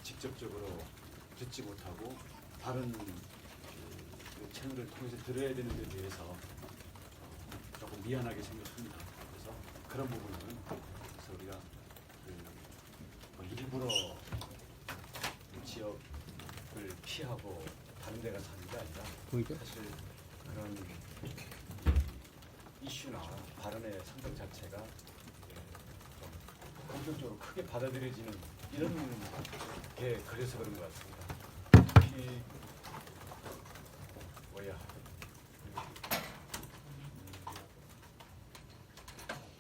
직접적으로 듣지 못하고 다른 채널을 통해서 들어야 되는 데 대해서 조금 미안하게 생각합니다. 그래서 그런 부분은 그래서 우리가 뭐 일부러 지역을 피하고 다른 데 가서 하는 게 아니라 사실 그런 이슈나 발언의 성격 자체가 좀 긍정적으로 크게 받아들여지는 이런 게 그래서 그런 것 같습니다. 특히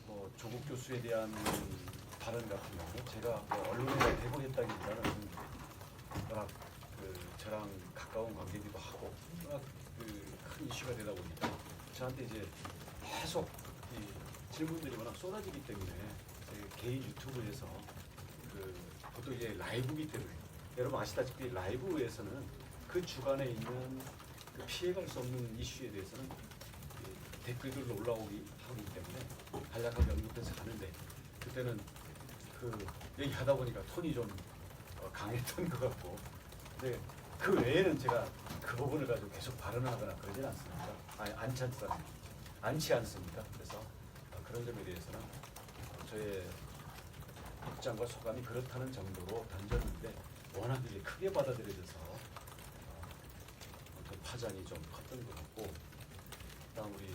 뭐 조국 교수에 대한 발언 같은 경우 제가 뭐 언론에 대보했다기보다는 워낙 저랑 가까운 관계이기도 하고 워낙 큰 이슈가 되다 보니까 저한테 이제 계속 이 질문들이 워낙 쏟아지기 때문에 제 개인 유튜브에서 보통 이제 라이브이기 때문에 여러분 아시다시피 라이브에서는 그 주간에 있는 피해갈 수 없는 이슈에 대해서는 댓글들로 올라오기 하기 때문에 간략하게 언급해서 가는데 그때는 얘기하다 보니까 톤이 좀 강했던 것 같고 근데 그 외에는 제가 그 부분을 가지고 계속 발언하거나 그러진 않습니다. 않지 않습니다. 그래서 그런 점에 대해서는 저의 입장과 소감이 그렇다는 정도로 던졌는데 워낙 이게 크게 받아들여져서 파장이 좀 컸던 것 같고 그다음 우리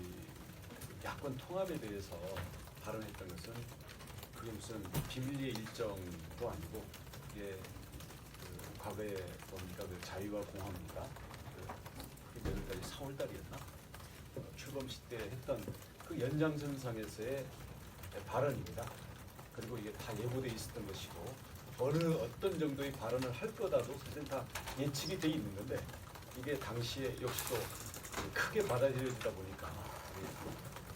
야권 통합에 대해서 발언했던 것은 그게 무슨 비밀리에 일정도 아니고 이게 과거에 뭡니까 자유와 공화입니까? 그게 몇 월달이 4월달이었나? 출범식 때 했던 그 연장선상에서의 발언입니다. 그리고 이게 다 예고돼 있었던 것이고 어떤 정도의 발언을 할 거다도 사실 다 예측이 돼 있는 건데 이게 당시에 역시도 크게 받아들여지다 보니까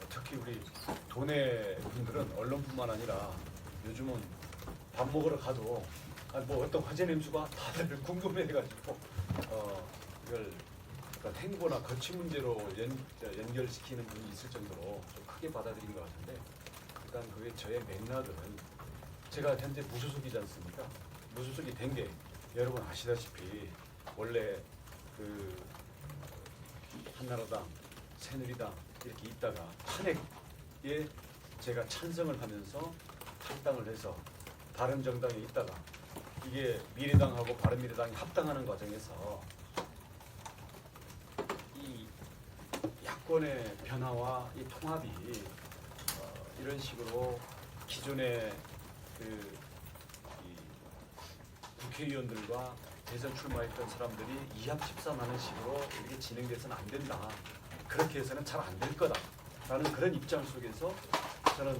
특히 우리 도내 분들은 언론뿐만 아니라 요즘은 밥 먹으러 가도 뭐 어떤 화재 냄새가 다들 궁금해가지고 이걸 그러니까 행보나 거취 문제로 연결시키는 분이 있을 정도로 좀 크게 받아들인 것 같은데 일단 그게 저의 맥락은 제가 현재 무소속이지 않습니까? 무소속이 된 게 여러분 아시다시피 원래 한나라당, 새누리당 이렇게 있다가 탄핵에 제가 찬성을 하면서 탈당을 해서 바른정당에 있다가 이게 미래당하고 바른미래당이 합당하는 과정에서 이 야권의 변화와 이 통합이 이런 식으로 기존의 이 국회의원들과 대선 출마했던 사람들이 이합집산하는 식으로 이게 진행돼서는 안 된다. 그렇게 해서는 잘 안 될 거다라는 그런 입장 속에서 저는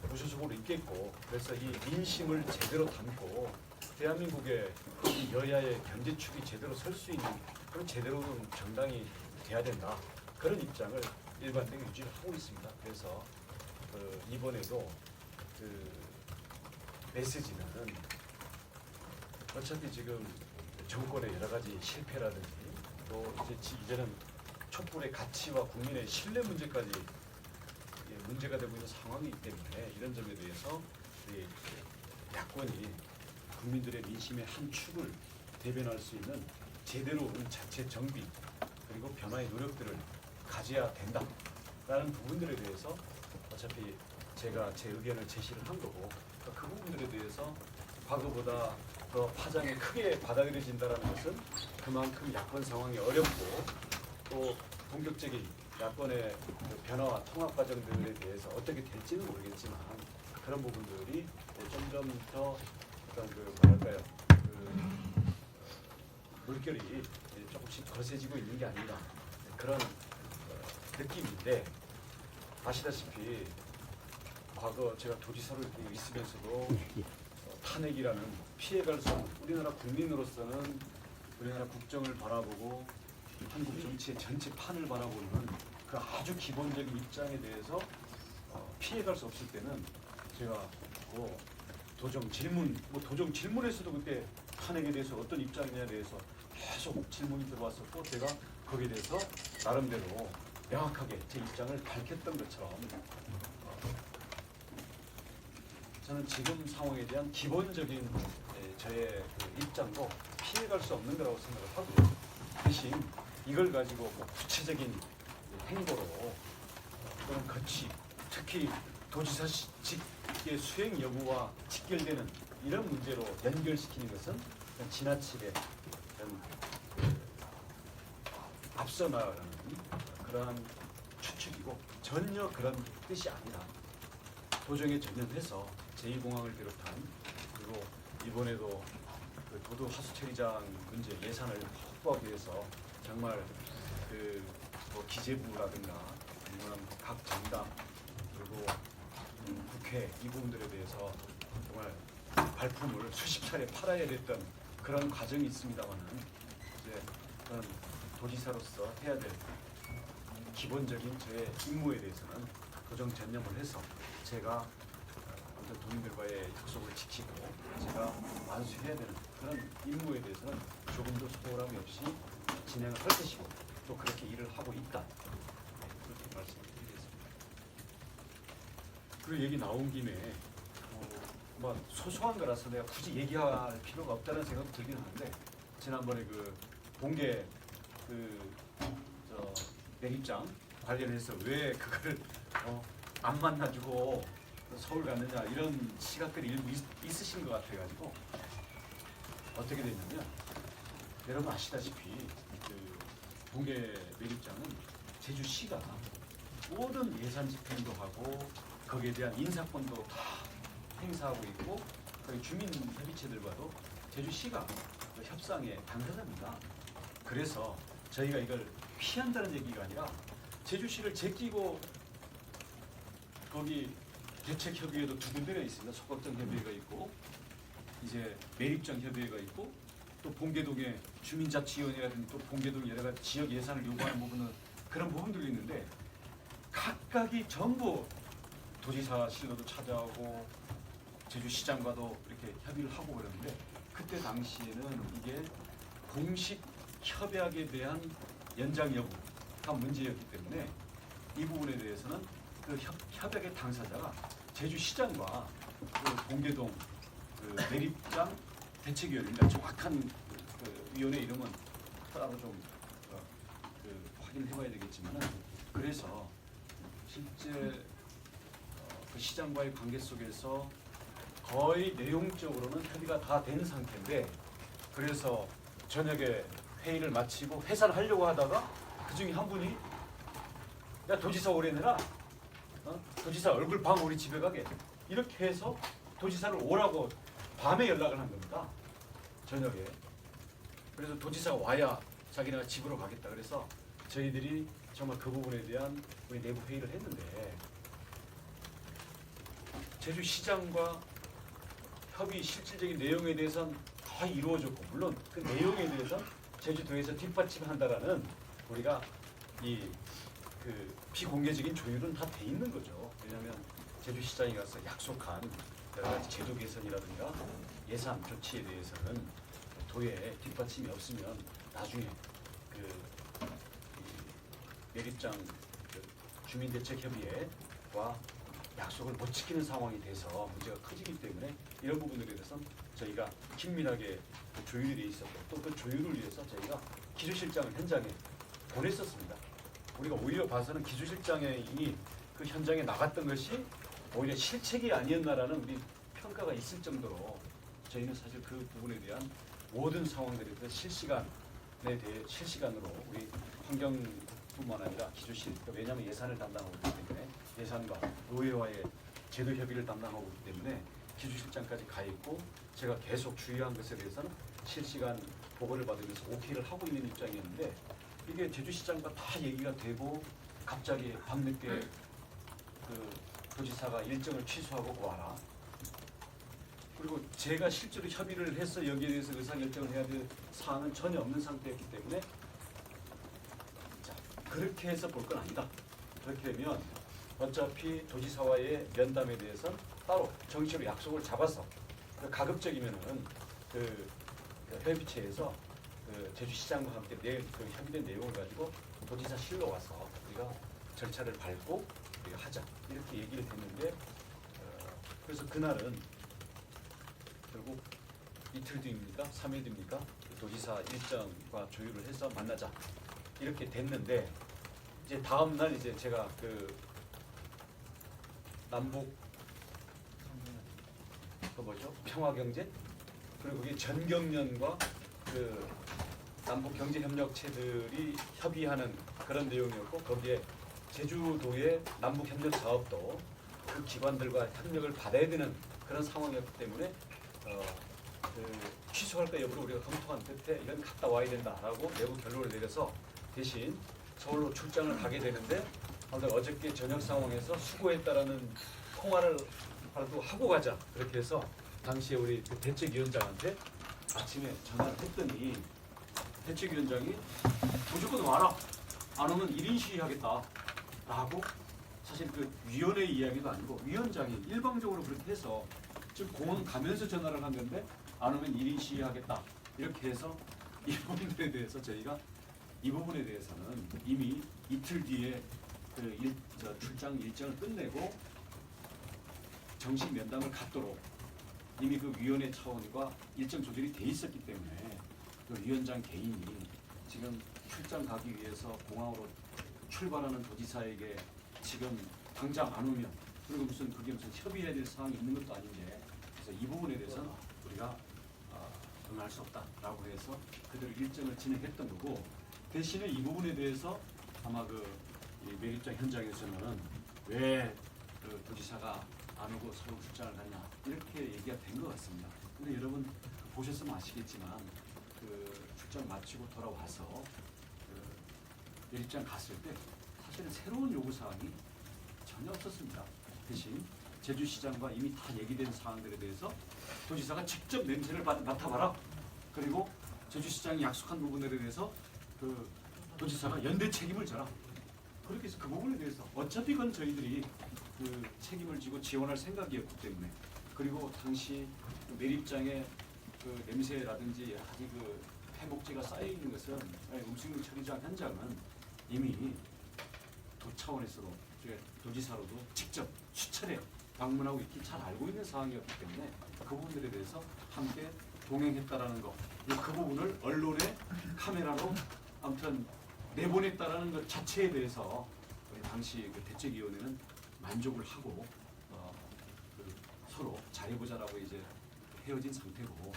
무소속으로 있겠고 그래서 이 민심을 제대로 담고 대한민국의 이 여야의 견제축이 제대로 설 수 있는 그런 제대로 된 정당이 돼야 된다. 그런 입장을 일관되게 유지를 하고 있습니다. 그래서 이번에도 메시지는 어차피 지금 정권의 여러 가지 실패라든지 또 이제는 촛불의 가치와 국민의 신뢰 문제까지 문제가 되고 있는 상황이기 때문에 이런 점에 대해서 야권이 국민들의 민심의 한 축을 대변할 수 있는 제대로 된 자체 정비 그리고 변화의 노력들을 가져야 된다라는 부분들에 대해서 어차피 제가 제 의견을 제시를 한 거고 그 부분들에 대해서 과거보다 더 파장이 크게 받아들여진다는 것은 그만큼 야권 상황이 어렵고 또 본격적인 야권의 변화와 통합 과정들에 대해서 어떻게 될지는 모르겠지만 그런 부분들이 점점 더 어떤 물결이 조금씩 거세지고 있는 게 아닌가 그런 느낌인데 아시다시피 과거 제가 도지사로 있으면서도 탄핵이라는 피해갈 수 없는 우리나라 국민으로서는 우리나라 국정을 바라보고 한국 정치의 전체 판을 바라보는 그 아주 기본적인 입장에 대해서 피해갈 수 없을 때는 제가 도정 질문에서도 그때 탄핵에 대해서 어떤 입장이냐에 대해서 계속 질문이 들어왔었고 제가 거기에 대해서 나름대로 명확하게 제 입장을 밝혔던 것처럼 저는 지금 상황에 대한 기본적인 저의 매립장도 피해갈 수 없는 거라고 생각을 하고요. 대신 이걸 가지고 뭐 구체적인 행보로 또는 거취, 특히 도지사직의 수행 여부와 직결되는 이런 문제로 연결시키는 것은 그냥 지나치게 앞서 나가는 그러한 추측이고 전혀 그런 뜻이 아니라 도정에 전념해서 제2공항을 비롯한 그리고 이번에도 그 도도 하수 처리장 문제 예산을 확보하기 위해서 정말 뭐 기재부라든가 아니면 각 정당 그리고 국회 이 부분들에 대해서 정말 발품을 수십 차례 팔아야 됐던 그런 과정이 있습니다만은 이제 그런 도지사로서 해야 될 기본적인 저의 임무에 대해서는 도정 전념을 해서 제가 아무튼 도민들과의 약속을 지키고 제가 완수해야 되는 그런 임무에 대해서는 조금도 소홀함이 없이 진행을 할 것이고 또 그렇게 일을 하고 있다. 그렇게 말씀을 드리겠습니다. 그리고 얘기 나온 김에 뭐 소소한 거라서 내가 굳이 얘기할 필요가 없다는 생각도 들긴 하는데 지난번에 그 봉계 매립장 관련해서 왜 그거를 안 만나주고 서울 갔느냐 이런 시각들이 일부 있으신 것 같아가지고 어떻게 됐냐면 여러분 아시다시피 그 봉계 매립장은 제주시가 모든 예산 집행도 하고 거기에 대한 인사권도 다 행사하고 있고 거기 주민협의체들과도 제주시가 그 협상의 당사자입니다. 그래서 저희가 이걸 피한다는 얘기가 아니라 제주시를 제끼고 거기 대책협의회도 두 군데가 있습니다. 소각동협의회가 있고 이제 매립장 협의회가 있고 또 봉계동에 주민자치위원회라든지 또 봉계동 여러 가지 지역 예산을 요구하는 부분은 그런 부분들이 있는데 각각이 전부 도지사실로도 찾아오고 제주시장과도 이렇게 협의를 하고 그러는데 그때 당시에는 이게 공식 협약에 대한 연장 여부가 문제였기 때문에 이 부분에 대해서는 그 협약의 당사자가 제주시장과 그 봉계동 그 매립장 대책위원회입니다. 정확한 그 위원회 이름은 따로 좀 확인을 해봐야 되겠지만은 그래서 실제 그 시장과의 관계 속에서 거의 내용적으로는 협의가 다 된 상태인데 그래서 저녁에 회의를 마치고 해산을 하려고 하다가 그 중에 한 분이 야 도지사 오래 내라 도지사 얼굴 방 우리 집에 가게 이렇게 해서 도지사를 오라고 밤에 연락을 한 겁니다. 저녁에. 그래서 도지사가 와야 자기네가 집으로 가겠다 그래서 저희들이 정말 그 부분에 대한 우리 내부 회의를 했는데 제주시장과 협의 실질적인 내용에 대해서는 다 이루어졌고 물론 그 내용에 대해서 제주도에서 뒷받침한다라는 우리가 이 그 비공개적인 조율은 다 돼 있는 거죠. 왜냐하면 제주시장에 가서 약속한 여러 가지 제도 개선이라든가 예산 조치에 대해서는 도에 뒷받침이 없으면 나중에 그 매립장 그 주민대책협의회와 약속을 못 지키는 상황이 돼서 문제가 커지기 때문에 이런 부분들에 대해서는 저희가 긴밀하게 조율이 돼 있었고 또 그 조율을 위해서 저희가 기조실장을 현장에 보냈었습니다. 우리가 오히려 봐서는 기조실장이 그 현장에 나갔던 것이 오히려 실책이 아니었나라는 우리 평가가 있을 정도로 저희는 사실 그 부분에 대한 모든 상황들에 대해서 실시간으로 우리 환경뿐만 아니라 기조실 왜냐하면 예산을 담당하고 있기 때문에 예산과 노회와의 제도 협의를 담당하고 있기 때문에 기조실장까지 가 있고 제가 계속 주의한 것에 대해서는 실시간 보고를 받으면서 오케이를 하고 있는 입장이었는데 이게 제주시장과 다 얘기가 되고 갑자기 밤늦게 그 도지사가 일정을 취소하고 와라. 그리고 제가 실제로 협의를 해서 여기에 대해서 의사결정을 해야 될 사항은 전혀 없는 상태였기 때문에 자 그렇게 해서 볼 건 아니다. 그렇게 되면 어차피 도지사와의 면담에 대해서는 따로 정식으로 약속을 잡아서 가급적이면은 그 협의체에서 그 제주시장과 함께 그 협의된 내용을 가지고 도지사실로 와서 우리가 절차를 밟고 우리가 하자 이렇게 얘기를 했는데 그래서 그날은 결국 이틀 뒤입니까? 3일 뒤입니까? 도지사 일정과 조율을 해서 만나자 이렇게 됐는데 이제 다음 날 이제 제가 그 남북 그 뭐죠? 평화경제 그리고 그게 전경련과 그 남북 경제 협력체들이 협의하는 그런 내용이었고 거기에 제주도의 남북 협력 사업도 그 기관들과 협력을 받아야 되는 그런 상황이었기 때문에 취소할까 여부를 우리가 검토한 끝에 이건 갔다 와야 된다라고 내부 결론을 내려서 대신 서울로 출장을 가게 되는데 어저께 저녁 상황에서 수고했다라는 통화를 하고 가자 그렇게 해서 당시에 우리 그 대책위원장한테 아침에 전화를 했더니 대책위원장이 무조건 와라 안 오면 1인 시위하겠다 라고 사실 그 위원회 이야기도 아니고 위원장이 일방적으로 그렇게 해서 지금 공항 가면서 전화를 한 건데 안 오면 1인 시위하겠다 이렇게 해서 이 부분들에 대해서 저희가 이 부분에 대해서는 이미 이틀 뒤에 그 출장 일정을 끝내고 정식 면담을 갖도록 이미 그 위원회 차원과 일정 조절이 돼 있었기 때문에 그 위원장 개인이 지금 출장 가기 위해서 공항으로 출발하는 도지사에게 지금 당장 안 오면 그리고 그게 무슨 협의해야 될 사항이 있는 것도 아닌데 그래서 이 부분에 대해서는 우리가 응할 수 없다라고 해서 그대로 일정을 진행했던 거고 대신에 이 부분에 대해서 아마 이 매립장 현장에서는 왜 그 도지사가 안 오고 서울 출장을 갔냐 이렇게 얘기가 된 것 같습니다. 근데 여러분 보셨으면 아시겠지만 그 출장 마치고 돌아와서 그 매립장 갔을 때 사실은 새로운 요구 사항이 전혀 없었습니다. 대신 제주시장과 이미 다 얘기된 사항들에 대해서 도지사가 직접 냄새를 맡아봐라. 그리고 제주시장이 약속한 부분들에 대해서 그 도지사가 연대 책임을 져라. 그렇게 해서 그 부분에 대해서 어차피 그건 저희들이 그 책임을 지고 지원할 생각이었기 때문에 그리고 당시 그 매립장에 그 냄새라든지 여러 가지 그 폐목재가 쌓여 있는 것은 음식물 처리장 현장은 이미 도 차원에서도 도지사로도 직접 수차례 방문하고 있기 잘 알고 있는 상황이었기 때문에 그 부분들에 대해서 함께 동행했다라는 거, 그 부분을 언론에 카메라로 아무튼 내보냈다라는 것 자체에 대해서 우리 당시 그 대책위원회는 만족을 하고 서로 잘해보자라고 이제 헤어진 상태고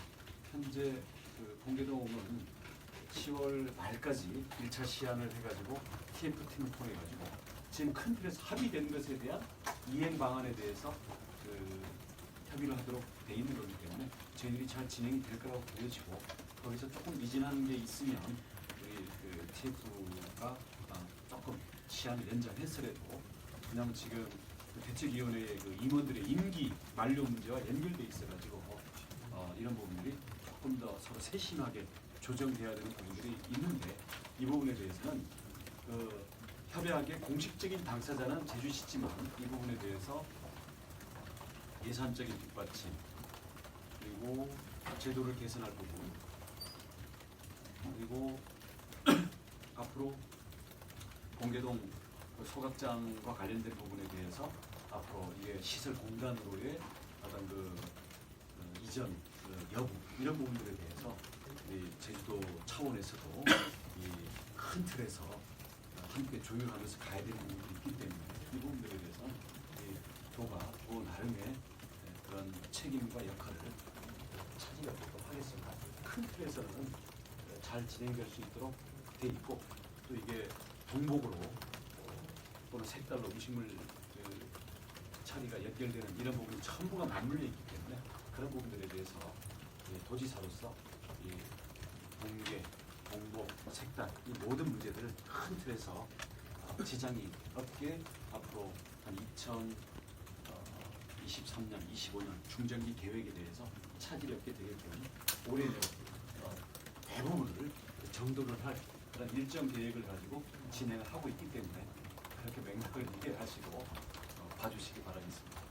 현재 그 공개동은 10월 말까지 1차 시한을 해가지고 TF팀을 통해가지고 지금 큰 틀에서 합의된 것에 대한 이행 방안에 대해서 그 협의를 하도록 돼 있는 거기 때문에 저희들이 잘 진행이 될 거라고 보여지고 거기서 조금 미진한 게 있으면 우리 그 TF가 조금 시한을 연장했으라도 그냥 지금 그 대책위원회의 그 임원들의 임기 만료 문제와 연결돼 있어가지고 이런 부분들이 조금 더 서로 세심하게 조정돼야 되는 부분들이 있는데 이 부분에 대해서는 그 협약의 공식적인 당사자는 제주시지만 이 부분에 대해서 예산적인 뒷받침 그리고 제도를 개선할 부분 그리고 앞으로 공개동 소각장과 관련된 부분에 대해서 앞으로 이게 시설 공간으로의 어떤 이전 여부 이런 부분들에 대해서 우리 제주도 차원에서도 이 큰 틀에서 함께 조율하면서 가야 되는 부분이 있기 때문에 이 부분들에 대해서 도가 도 나름의 그런 책임과 역할을 차지하도록 하겠습니다. 큰 틀에서는 잘 진행될 수 있도록 돼 있고 또 이게 동복으로 또는 색깔로 음식물 처리가 연결되는 이런 부분이 전부가 맞물려 있기 때문에 그런 부분들에 대해서 도지사로서 이 공개, 공복, 색깔 이 모든 문제들을 큰 틀에서 지장이 없게 앞으로 한 2023년, 25년 중장기 계획에 대해서 차질이 없게 되게끔 올해 대부분을 정도를 할 그런 일정 계획을 가지고 진행을 하고 있기 때문에 그렇게 맥락을 이해하시고 봐주시기 바라겠습니다.